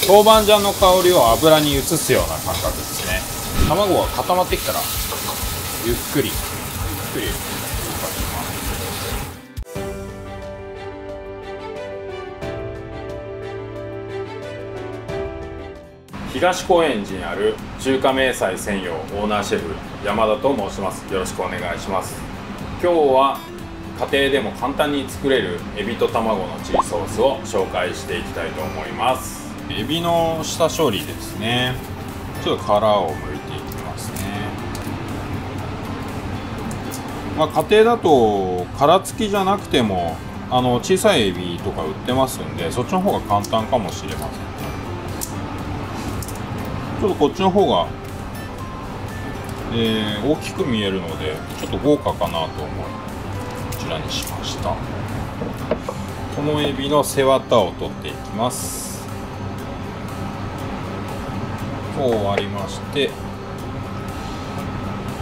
豆板醤の香りを油に移すような感覚ですね。卵が固まってきたらゆっくり動かします。東高円寺にある中華明細専用オーナーシェフ山田と申します。よろしくお願いします。今日は家庭でも簡単に作れるエビと卵のチリソースを紹介していきたいと思います。エビの下処理ですね。ちょっと殻を剥いていきますね。家庭だと殻付きじゃなくても小さいエビとか売ってますんで、そっちの方が簡単かもしれませんね。ちょっとこっちの方が、大きく見えるのでちょっと豪華かなと思いこちらにしました。このエビの背わたを取っていきます。こう割りまして、こ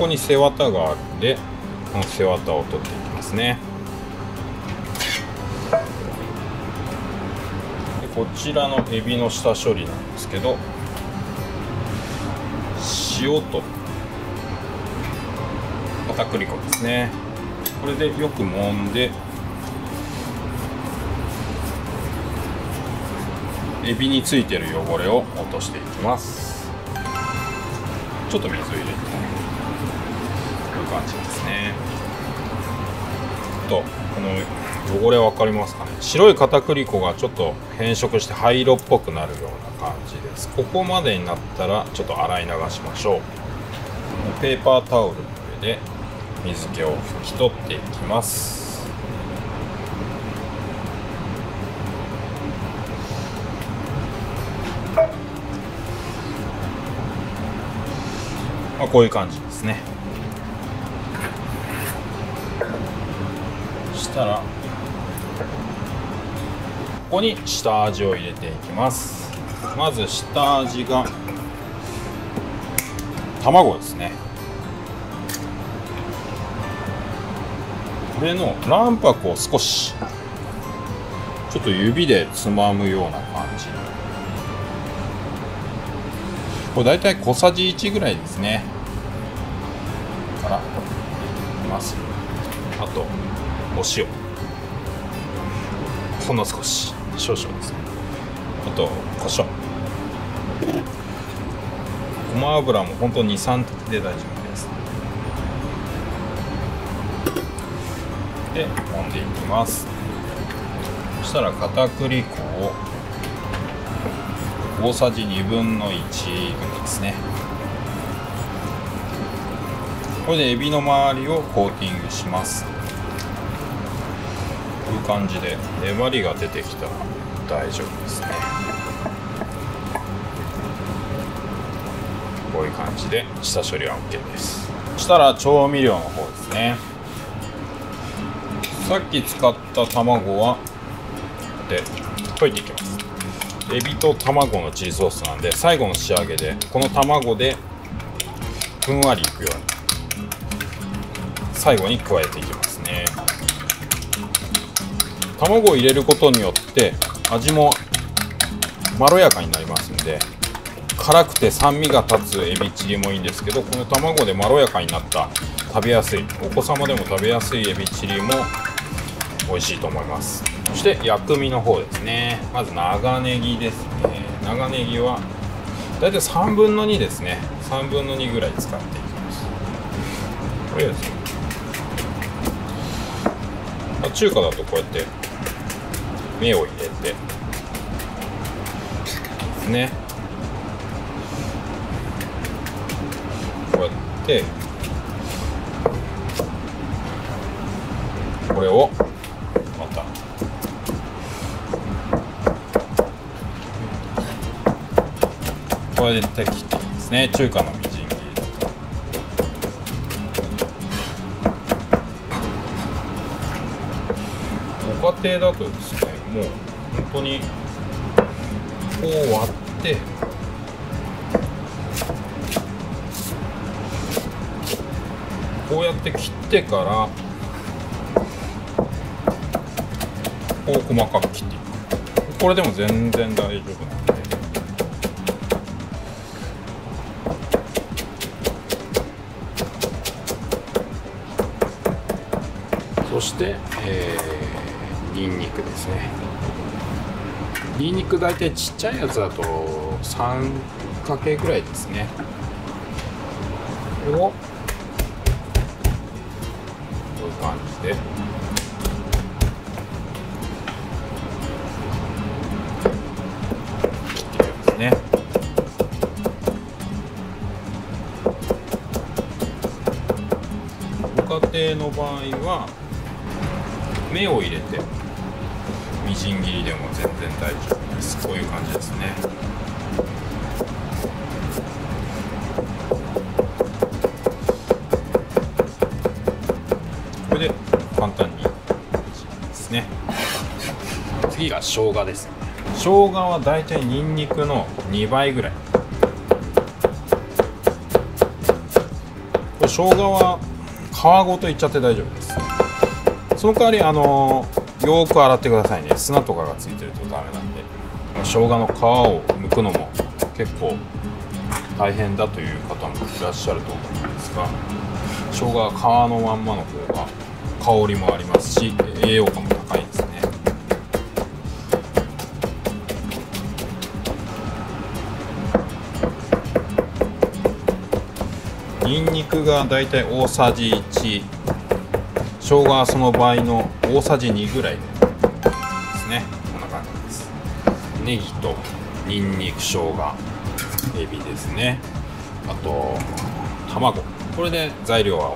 こに背わたがあるんでこの背わたを取っていきますね。でこちらのエビの下処理なんですけど、塩と片栗粉ですね。これでよく揉んでエビについてる汚れを落としていきます。ちょっと水を入れてこういう感じですね。この汚れ分かりますかね。白い片栗粉がちょっと変色して灰色っぽくなるような感じです。ここまでになったらちょっと洗い流しましょう。ペーパータオルの上で水気を拭き取っていきます。こういう感じですね。そしたらここに下味を入れていきます。まず下味が卵ですね。これの卵白を少しちょっと指でつまむような感じ。これだいたい小さじ1ぐらいですね。からいます。あとお塩ほんの少し、少々ですね。あと胡椒、ごま油もほんと 2,3 滴で大丈夫です。で揉んでいきます。そしたら片栗粉を大さじ1/2ぐらいですね。これでエビの周りをコーティングします。こういう感じで粘りが出てきたら大丈夫ですね。こういう感じで下処理は OK です。そしたら調味料の方ですね。さっき使った卵はで溶いていきます。エビと卵のチリソースなんで、最後の仕上げでこの卵でふんわりいくように最後に加えていきますね。卵を入れることによって味もまろやかになりますんで、辛くて酸味が立つエビチリもいいんですけど、この卵でまろやかになった食べやすい、お子様でも食べやすいエビチリも美味しいと思います。そして薬味の方ですね。まず長ネギですね。長ネギはだいたい2/3ですね。2/3ぐらい使っていきます。これですね。中華だとこうやって目を入れてですね。こうやってこれをまたこれで適当ですね。中華のみじん切りだとご家庭だとですね、もう本当にこう割ってこうやって切ってからこう細かく切っていく。これでも全然大丈夫なんで、して、ニンニクですね。ニンニク大体ちっちゃいやつだと3かけぐらいですね。これをこういう感じで切っていきますね。ご家庭の場合は目を入れてみじん切りでも全然大丈夫です。こういう感じですね。これで簡単にですね。次が生姜ですね。生姜はだいたいニンニクの2倍ぐらい。これ生姜は皮ごといっちゃって大丈夫です。その代わりよーく洗ってくださいね。砂とかがついてるとダメなんで。生姜の皮を剥くのも結構大変だという方もいらっしゃると思うんですが、生姜は皮のまんまの方が香りもありますし栄養価も高いですね。ニンニクがだいたい大さじ1、生姜はその場合の大さじ2ぐらいですね。こんな感じです。ネギとニンニク、生姜、エビですね。あと卵。これで材料は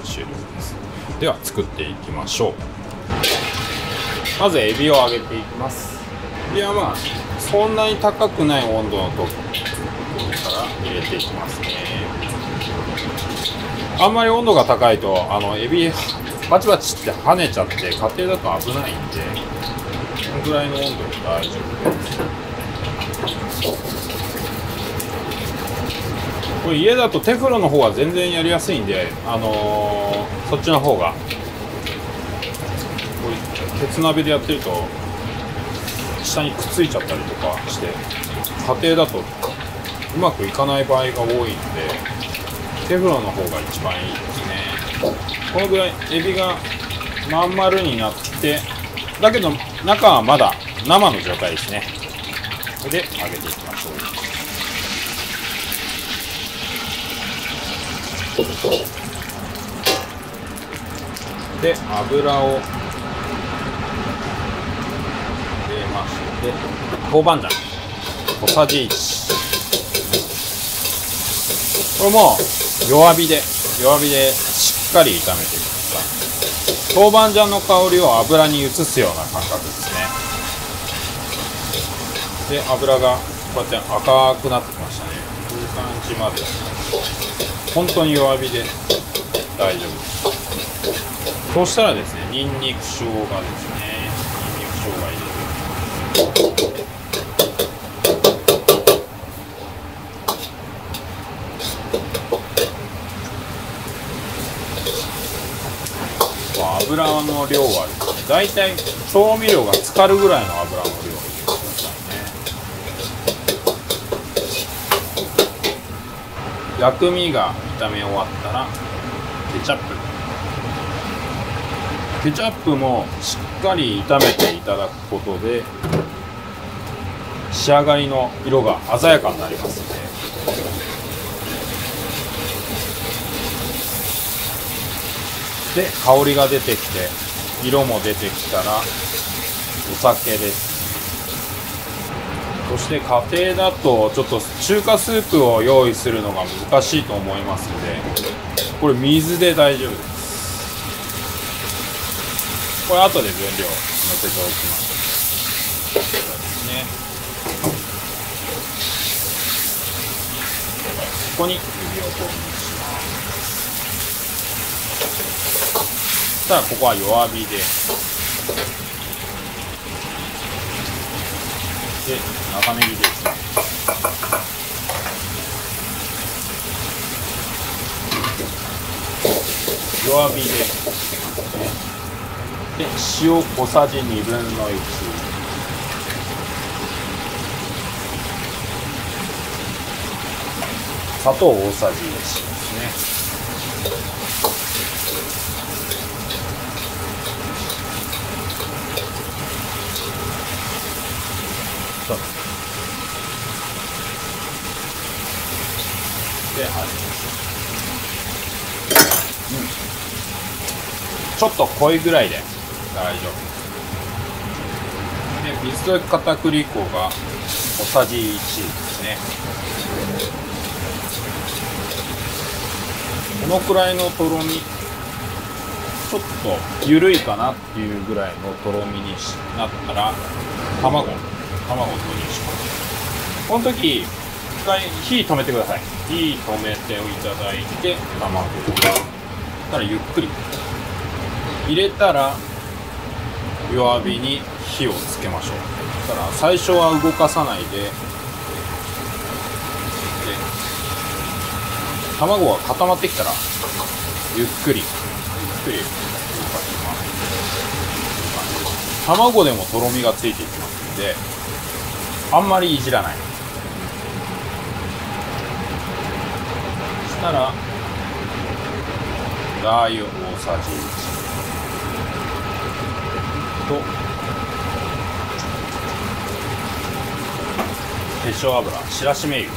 終了です。では作っていきましょう。まずエビを揚げていきます。エビはまあそんなに高くない温度のところから入れていきますね。あんまり温度が高いとエビバチバチって跳ねちゃって家庭だと危ないんで、このぐらいの温度で大丈夫です。これ家だとテフロンの方は全然やりやすいんで、そっちの方がこれ鉄鍋でやってると下にくっついちゃったりとかして家庭だとうまくいかない場合が多いんで、テフロンの方が一番いいですね。このぐらいエビがまん丸になって、だけど中はまだ生の状態ですね。これで揚げていきましょう。で油を入れまして、豆板醤小さじ1。これも弱火でしっかり炒めてください。豆板醤の香りを油に移すような感覚ですね。で油がこうやって赤くなってきましたね。こういう感じまで本当に弱火で大丈夫です。そうしたらですね、ニンニク生姜ですね。ニンニク生姜入れる。油の量はだいたい調味料が浸かるぐらいの油の量を入れてくださいね。薬味が炒め終わったらケチャップもしっかり炒めていただくことで仕上がりの色が鮮やかになりますので、で香りが出てきて色も出てきたらお酒です。そして家庭だとちょっと中華スープを用意するのが難しいと思いますので、これ水で大丈夫です。これ後で分量乗せておきます。こちらですね。ここに指を投入します。そしたらここは弱火で長ネギですね。弱火で塩小さじ1/2、砂糖大さじ1ですね。とで、ちょっと濃いぐらいで大丈夫で、水溶き片栗粉が小さじ1ですね。このくらいのとろみ、ちょっと緩いかなっていうぐらいのとろみになったら卵を投入します。この時一回火止めてください。火止めていただいて、卵をたらゆっくり入れたら弱火に火をつけましょう。だから最初は動かさないで、卵が固まってきたらゆっくり動かします。卵でもとろみがついていきますので、あんまりいじらない。そしたらラー油大さじ1と化粧油、白しめ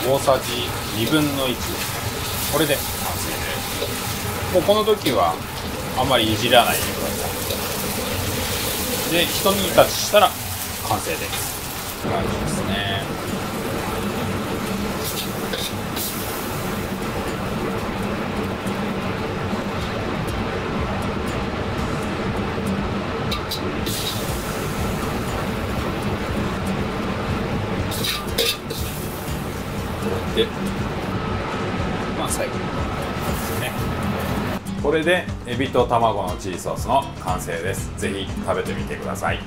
油大さじ1/2です。これで完成です。もうこの時はあんまりいじらないでください。で、一煮立ちしたら完成です。こんな感じですね。で、最後ですね。これでエビと卵のチリソースの完成です。ぜひ食べてみてください。